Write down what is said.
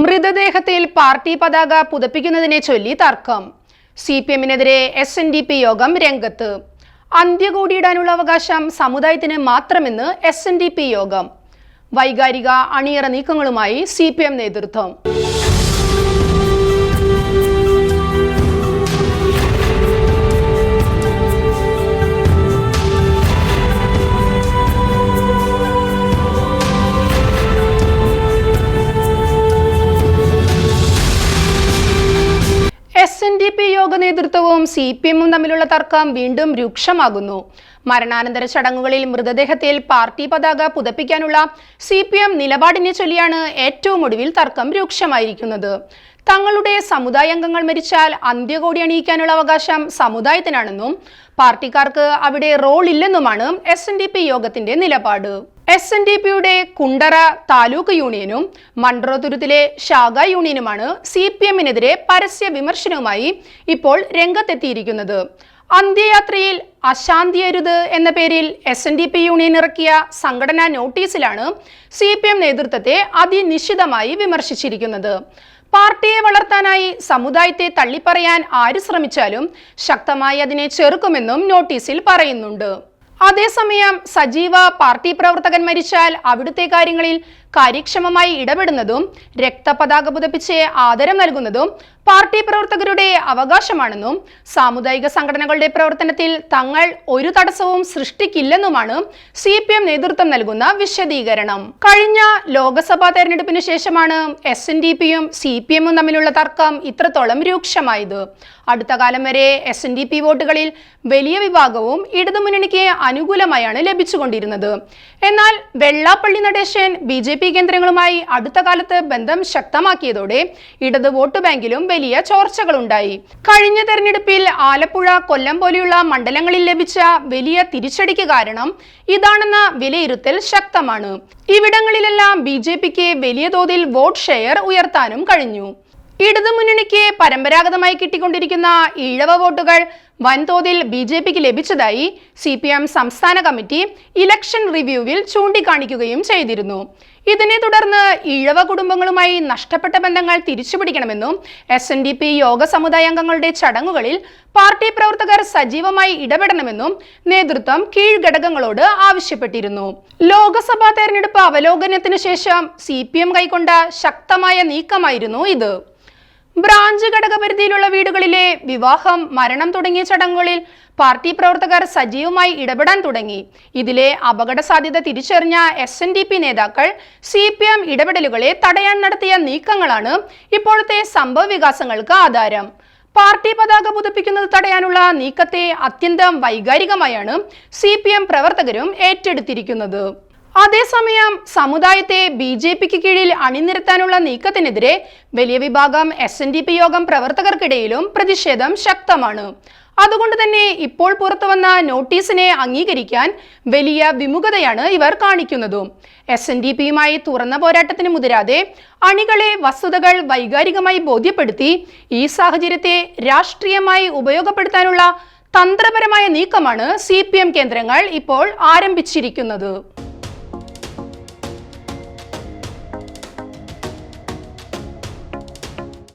മൃതദേഹത്തിൽ പാർട്ടി പതാക പുതപ്പിക്കുന്നതിനെ ചൊല്ലി തർക്കം. CPM-നെതിരെ SNDP യോഗം രംഗത്ത്. അന്ത്യകൂടിയിടാനുള്ള അവകാശം സമുദായത്തിന് മാത്രമെന്ന് SNDP യോഗം. വൈകാരിക അണിയറ നീക്കങ്ങളുമായി CPM നേതൃത്വം. SNDP യോഗ നേതൃത്വവും CPM-ഉം തമ്മിലുള്ള തർക്കം വീണ്ടും രൂക്ഷമാകുന്നു. മരണാനന്തര ചടങ്ങുകളിൽ മൃതദേഹത്തിൽ പാർട്ടി പതാക പുതപ്പിക്കാനുള്ള CPM നിലപാടിനെ ചൊല്ലിയാണ് ഏറ്റവും ഒടുവിൽ തർക്കം രൂക്ഷമായിരിക്കുന്നത്. തങ്ങളുടെ സമുദായ അംഗങ്ങൾ മരിച്ചാൽ അന്ത്യകോടി അണിയിക്കാനുള്ള അവകാശം സമുദായത്തിനാണെന്നും പാർട്ടിക്കാർക്ക് അവിടെ റോൾ ഇല്ലെന്നുമാണ് SNDP യോഗത്തിന്റെ നിലപാട്. SNDP-യുടെ കുണ്ടറ താലൂക്ക് യൂണിയനും മൺട്രോതുരുത്തിലെ ശാഖാ യൂണിയനുമാണ് CPM-നെതിരെ പരസ്യ വിമർശനവുമായി ഇപ്പോൾ രംഗത്തെത്തിയിരിക്കുന്നത്. അന്ത്യയാത്രയിൽ അശാന്തിയരുത് എന്ന പേരിൽ SNDP യൂണിയൻ ഇറക്കിയ സംഘടനാ നോട്ടീസിലാണ് CPM നേതൃത്വത്തെ അതിനിശിതമായി വിമർശിച്ചിരിക്കുന്നത്. പാർട്ടിയെ വളർത്താനായി സമുദായത്തെ തള്ളിപ്പറയാൻ ആര് ശ്രമിച്ചാലും ശക്തമായി അതിനെ ചെറുക്കുമെന്നും നോട്ടീസിൽ പറയുന്നുണ്ട്. അതേസമയം സജീവ പാർട്ടി പ്രവർത്തകൻ മരിച്ചാൽ അവിടുത്തെ കാര്യങ്ങളിൽ കാര്യക്ഷമമായി ഇടപെടുന്നതും രക്തപതാക പുതപ്പിച്ച് ആദരം നൽകുന്നതും പാർട്ടി പ്രവർത്തകരുടെ അവകാശമാണെന്നും സാമുദായിക സംഘടനകളുടെ പ്രവർത്തനത്തിൽ തങ്ങൾ ഒരു തടസ്സവും സൃഷ്ടിക്കില്ലെന്നുമാണ് CPM നേതൃത്വം നൽകുന്ന വിശദീകരണം. കഴിഞ്ഞ ലോക്സഭാ തെരഞ്ഞെടുപ്പിന് ശേഷമാണ് SNDP-യും CPM-ഉം തമ്മിലുള്ള തർക്കം ഇത്രത്തോളം രൂക്ഷമായത്. അടുത്ത കാലം വരെ SNDP വോട്ടുകളിൽ വലിയ വിഭാഗവും ഇടതുമുന്നണിക്ക് അനുകൂലമായാണ് ലഭിച്ചുകൊണ്ടിരുന്നത്. എന്നാൽ വെള്ളാപ്പള്ളി നടേശൻ BJP കേന്ദ്രങ്ങളുമായി അടുത്ത കാലത്ത് ബന്ധം ശക്തമാക്കിയതോടെ ഇടത് വോട്ട് ബാങ്കിലും വലിയ ചോർച്ചകളുണ്ടായി. കഴിഞ്ഞ തെരഞ്ഞെടുപ്പിൽ ആലപ്പുഴ, കൊല്ലം പോലെയുള്ള മണ്ഡലങ്ങളിൽ ലഭിച്ച വലിയ തിരിച്ചടിക്ക് കാരണം ഇതാണെന്ന വിലയിരുത്തൽ ശക്തമാണ്. ഇവിടങ്ങളിലെല്ലാം BJPക്ക് വലിയ തോതിൽ വോട്ട് ഷെയർ ഉയർത്താനും കഴിഞ്ഞു. ഇടതുമുന്നണിക്ക് പരമ്പരാഗതമായി കിട്ടിക്കൊണ്ടിരിക്കുന്ന ഈഴവ വോട്ടുകൾ വൻതോതിൽ BJPക്ക് ലഭിച്ചതായി CPM സംസ്ഥാന കമ്മിറ്റി ഇലക്ഷൻ റിവ്യൂവിൽ ചൂണ്ടിക്കാണിക്കുകയും ചെയ്തിരുന്നു. ഇതിനെ തുടർന്ന് ഈഴവ കുടുംബങ്ങളുമായി നഷ്ടപ്പെട്ട ബന്ധങ്ങൾ തിരിച്ചുപിടിക്കണമെന്നും SNDP യോഗ സമുദായ അംഗങ്ങളുടെ ചടങ്ങുകളിൽ പാർട്ടി പ്രവർത്തകർ സജീവമായി ഇടപെടണമെന്നും നേതൃത്വം കീഴ്ഘടകങ്ങളോട് ആവശ്യപ്പെട്ടിരുന്നു. ലോക്സഭാ തെരഞ്ഞെടുപ്പ് അവലോകനത്തിന് ശേഷം CPM കൈക്കൊണ്ട ശക്തമായ നീക്കമായിരുന്നു ഇത്. ബ്രാഞ്ച് ഘടകപരിധിയിലുള്ള വീടുകളിലെ വിവാഹം, മരണം തുടങ്ങിയ ചടങ്ങുകളിൽ പാർട്ടി പ്രവർത്തകർ സജീവമായി ഇടപെടാൻ തുടങ്ങി. ഇതിലെ അപകട സാധ്യത തിരിച്ചറിഞ്ഞ SNDP നേതാക്കൾ CPM ഇടപെടലുകളെ തടയാൻ നടത്തിയ നീക്കങ്ങളാണ് ഇപ്പോഴത്തെ സംഭവ വികാസങ്ങൾക്ക് ആധാരം. പാർട്ടി പതാക പുതപ്പിക്കുന്നത് തടയാനുള്ള നീക്കത്തെ അത്യന്തം വൈകാരികമായാണ് CPM പ്രവർത്തകരും ഏറ്റെടുത്തിരിക്കുന്നത്. അതേസമയം സമുദായത്തെ BJPക്ക് കീഴിൽ അണിനിരത്താനുള്ള നീക്കത്തിനെതിരെ വലിയ വിഭാഗം SNDP യോഗം പ്രവർത്തകർക്കിടയിലും പ്രതിഷേധം ശക്തമാണ്. അതുകൊണ്ട് തന്നെ ഇപ്പോൾ പുറത്തുവന്ന നോട്ടീസിനെ അംഗീകരിക്കാൻ വലിയ വിമുഖതയാണ് ഇവർ കാണിക്കുന്നതും. SNDP-യുമായി തുറന്ന പോരാട്ടത്തിന് മുതിരാതെ അണികളെ വസ്തുതകൾ വൈകാരികമായി ബോധ്യപ്പെടുത്തി ഈ സാഹചര്യത്തെ രാഷ്ട്രീയമായി ഉപയോഗപ്പെടുത്താനുള്ള തന്ത്രപരമായ നീക്കമാണ് CPM കേന്ദ്രങ്ങൾ ഇപ്പോൾ ആരംഭിച്ചിരിക്കുന്നത്.